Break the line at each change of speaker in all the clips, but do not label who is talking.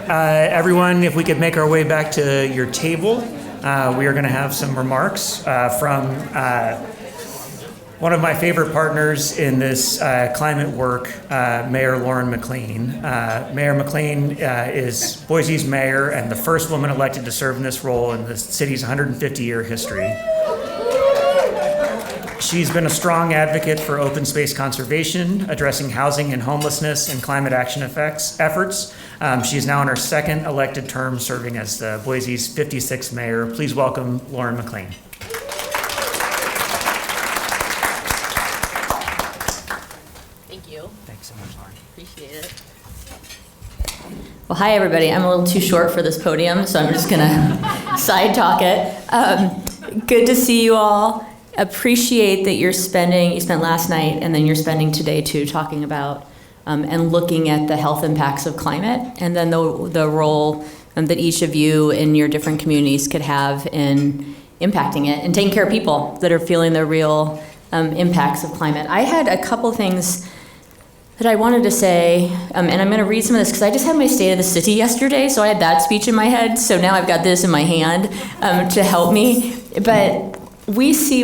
Everyone, if we could make our way back to your table, we are going to have some remarks from one of my favorite partners in this climate work, Mayor Lauren McLean. Mayor McLean is Boise's mayor and the first woman elected to serve in this role in the city's 150-year history. She's been a strong advocate for open space conservation, addressing housing and homelessness and climate action efforts. She's now in her second elected term serving as Boise's 56th mayor. Please welcome Lauren McLean.
Thank you.
Thanks so much, Lauren.
Appreciate it.
Well, hi, everybody. I'm a little too short for this podium, so I'm just going to side talk it. Good to see you all. Appreciate that you spent last night and then you're spending today too talking about and looking at the health impacts of climate and then the role that each of you in your different communities could have in impacting it and taking care of people that are feeling the real impacts of climate. I had a couple things that I wanted to say, and I'm going to read some of this because I just had my State of the City yesterday, so I had that speech in my head, so now I've got this in my hand to help me. But we see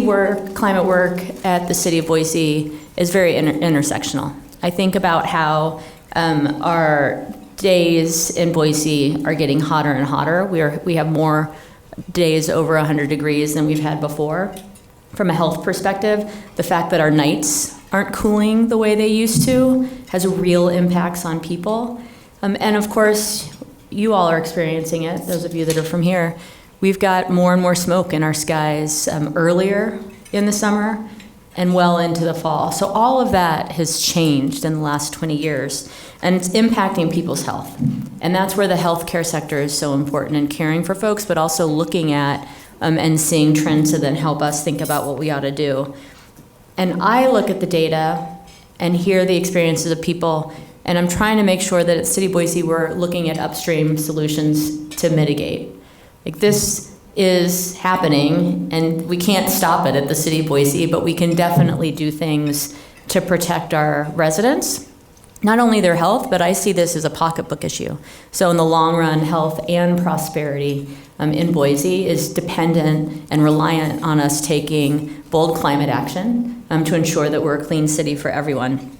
climate work at the City of Boise is very intersectional. I think about how our days in Boise are getting hotter and hotter. We have more days over 100 degrees than we've had before. From a health perspective, the fact that our nights aren't cooling the way they used to has real impacts on people. And of course, you all are experiencing it, those of you that are from here. We've got more and more smoke in our skies earlier in the summer and well into the fall. So all of that has changed in the last 20 years, and it's impacting people's health. And that's where the healthcare sector is so important in caring for folks, but also looking at and seeing trends to then help us think about what we ought to do. And I look at the data and hear the experiences of people, and I'm trying to make sure that at City of Boise we're looking at upstream solutions to mitigate. Like, this is happening, and we can't stop it at the City of Boise, but we can definitely do things to protect our residents, not only their health, but I see this as a pocketbook issue. So in the long run, health and prosperity in Boise is dependent and reliant on us taking bold climate action to ensure that we're a clean city for everyone.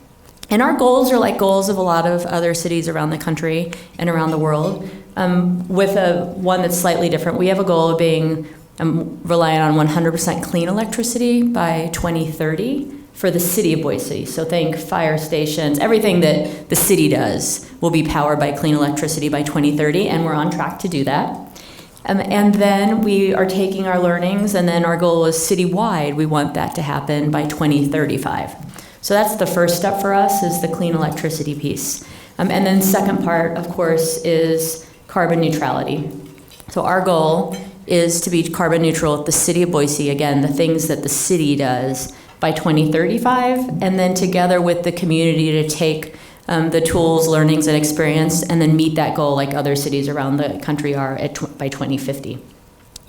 And our goals are like goals of a lot of other cities around the country and around the world. With one that's slightly different. We have a goal of being reliant on 100% clean electricity by 2030 for the City of Boise. So think fire stations, everything that the city does will be powered by clean electricity by 2030, and we're on track to do that. And then we are taking our learnings, and then our goal is citywide. We want that to happen by 2035. So that's the first step for us, is the clean electricity piece. And then the second part, of course, is carbon neutrality. So our goal is to be carbon neutral at the City of Boise, again, the things that the city does by 2035, and then together with the community to take the tools, learnings, and experience, and then meet that goal like other cities around the country are by 2050.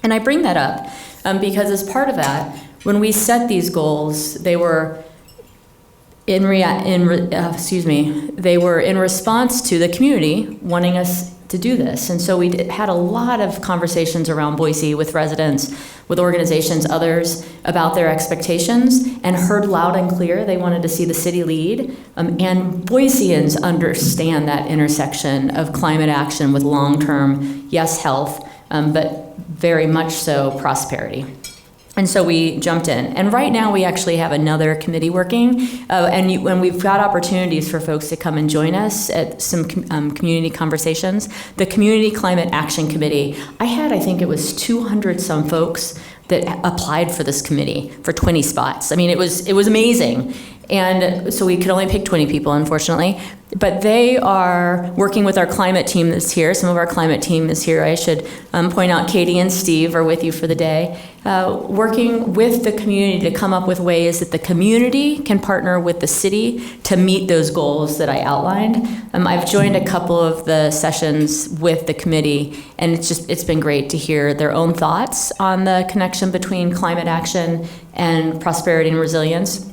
And I bring that up because as part of that, when we set these goals, they were in response to the community wanting us to do this. And so we had a lot of conversations around Boise with residents, with organizations, others, about their expectations, and heard loud and clear they wanted to see the city lead. And Boiseans understand that intersection of climate action with long-term, yes, health, but very much so prosperity. And so we jumped in. And right now we actually have another committee working, and we've got opportunities for folks to come and join us at some community conversations. The Community Climate Action Committee, I think it was 200 some folks that applied for this committee for 20 spots. I mean, it was amazing. And so we could only pick 20 people, unfortunately. But they are working with our climate team that's here. Some of our climate team is here. I should point out Katie and Steve are with you for the day. Working with the community to come up with ways that the community can partner with the city to meet those goals that I outlined. I've joined a couple of the sessions with the committee, and it's been great to hear their own thoughts on the connection between climate action and prosperity and resilience,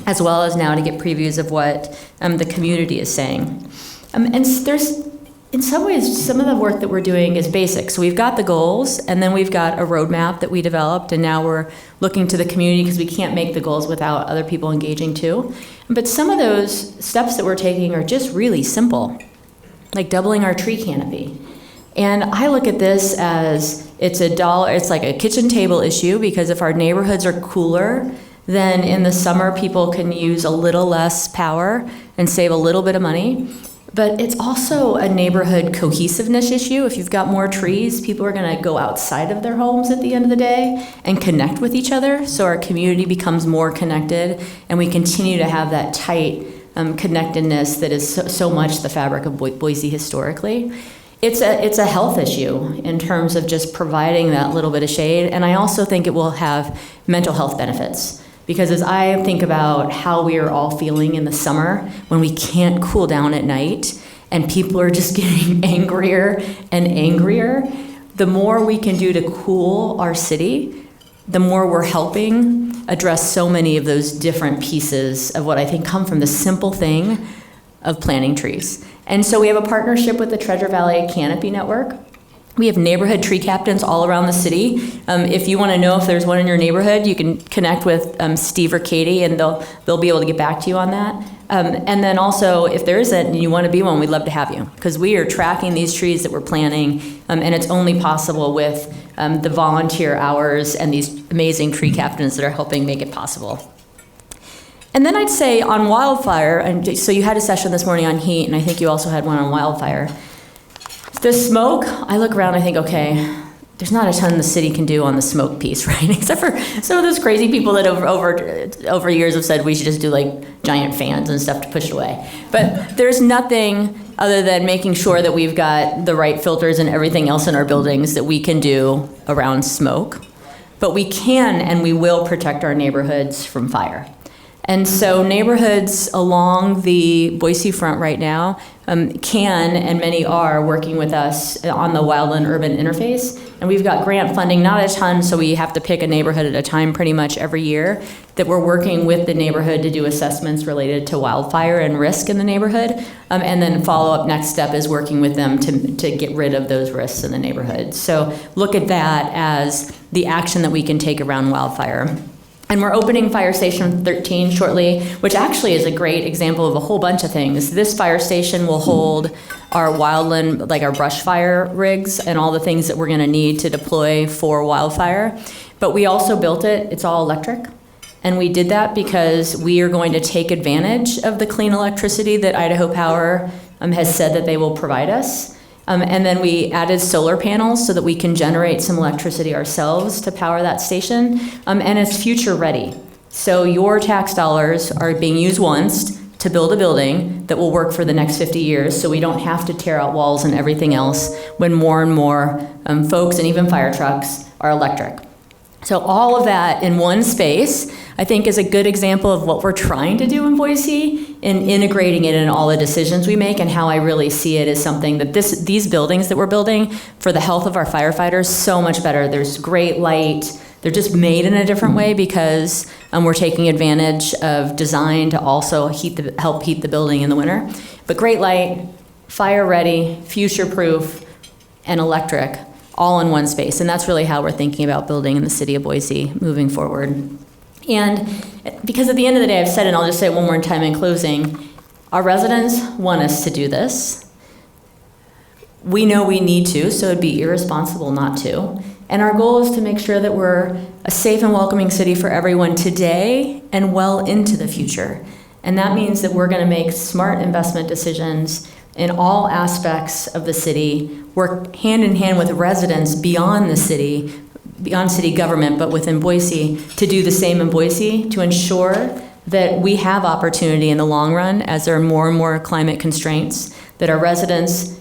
as well as now to get previews of what the community is saying. And in some ways, some of the work that we're doing is basic. So we've got the goals, and then we've got a roadmap that we developed, and now we're looking to the community because we can't make the goals without other people engaging too. But some of those steps that we're taking are just really simple, like doubling our tree canopy. And I look at this as it's like a kitchen table issue, because if our neighborhoods are cooler, then in the summer people can use a little less power and save a little bit of money. But it's also a neighborhood cohesiveness issue. If you've got more trees, people are going to go outside of their homes at the end of the day and connect with each other, so our community becomes more connected, and we continue to have that tight connectedness that is so much the fabric of Boise historically. It's a health issue in terms of just providing that little bit of shade, and I also think it will have mental health benefits. Because as I think about how we are all feeling in the summer when we can't cool down at night and people are just getting angrier and angrier, the more we can do to cool our city, the more we're helping address so many of those different pieces of what I think come from the simple thing of planting trees. And so we have a partnership with the Treasure Valley Canopy Network. We have neighborhood tree captains all around the city. If you want to know if there's one in your neighborhood, you can connect with Steve or Katie, and they'll be able to get back to you on that. And then also, if there isn't and you want to be one, we'd love to have you, because we are tracking these trees that we're planting, and it's only possible with the volunteer hours and these amazing tree captains that are helping make it possible. And then I'd say on wildfire, and so you had a session this morning on heat, and I think you also had one on wildfire. The smoke, I look around, I think, okay, there's not a ton the city can do on the smoke piece, right? Except for some of those crazy people that over years have said we should just do like giant fans and stuff to push it away. But there's nothing other than making sure that we've got the right filters and everything else in our buildings that we can do around smoke. But we can and we will protect our neighborhoods from fire. And so neighborhoods along the Boise front right now can, and many are, working with us on the wildland-urban interface. And we've got grant funding, not a ton, so we have to pick a neighborhood at a time pretty much every year, that we're working with the neighborhood to do assessments related to wildfire and risk in the neighborhood. And then follow-up next step is working with them to get rid of those risks in the neighborhood. So look at that as the action that we can take around wildfire. And we're opening Fire Station 13 shortly, which actually is a great example of a whole bunch of things. This fire station will hold our wildland, like our brush fire rigs and all the things that we're gonna need to deploy for wildfire. But we also built it, it's all electric. And we did that because we are going to take advantage of the clean electricity that Idaho Power has said that they will provide us. And then we added solar panels so that we can generate some electricity ourselves to power that station. And it's future ready. So your tax dollars are being used once to build a building that will work for the next 50 years, so we don't have to tear out walls and everything else when more and more folks and even fire trucks are electric. So all of that in one space, I think, is a good example of what we're trying to do in Boise and integrating it in all the decisions we make, and how I really see it as something that these buildings that we're building for the health of our firefighters, so much better. There's great light. They're just made in a different way because we're taking advantage of design to also help heat the building in the winter. But great light, fire ready, future proof, and electric, all in one space. And that's really how we're thinking about building in the city of Boise moving forward. And because at the end of the day, I've said it, and I'll just say it one more time in closing, our residents want us to do this. We know we need to, so it'd be irresponsible not to. And our goal is to make sure that we're a safe and welcoming city for everyone today and well into the future. And that means that we're gonna make smart investment decisions in all aspects of the city, work hand in hand with residents beyond the city, beyond city government, but within Boise, to do the same in Boise, to ensure that we have opportunity in the long run as there are more and more climate constraints, that our residents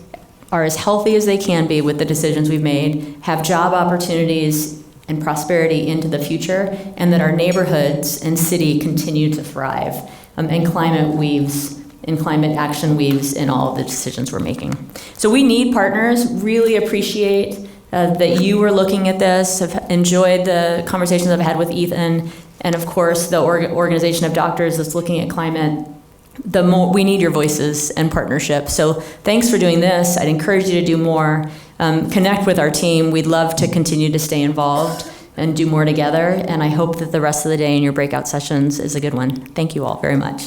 are as healthy as they can be with the decisions we've made, have job opportunities and prosperity into the future, and that our neighborhoods and city continue to thrive. And climate action weaves in all of the decisions we're making. So we need partners. Really appreciate that you were looking at this. Have enjoyed the conversations I've had with Ethan, and of course the organization of doctors that's looking at climate. the more we need your voices and partnership. So thanks for doing this. I'd encourage you to do more. Connect with our team. We'd love to continue to stay involved and do more together. And I hope that the rest of the day in your breakout sessions is a good one. Thank you all very much.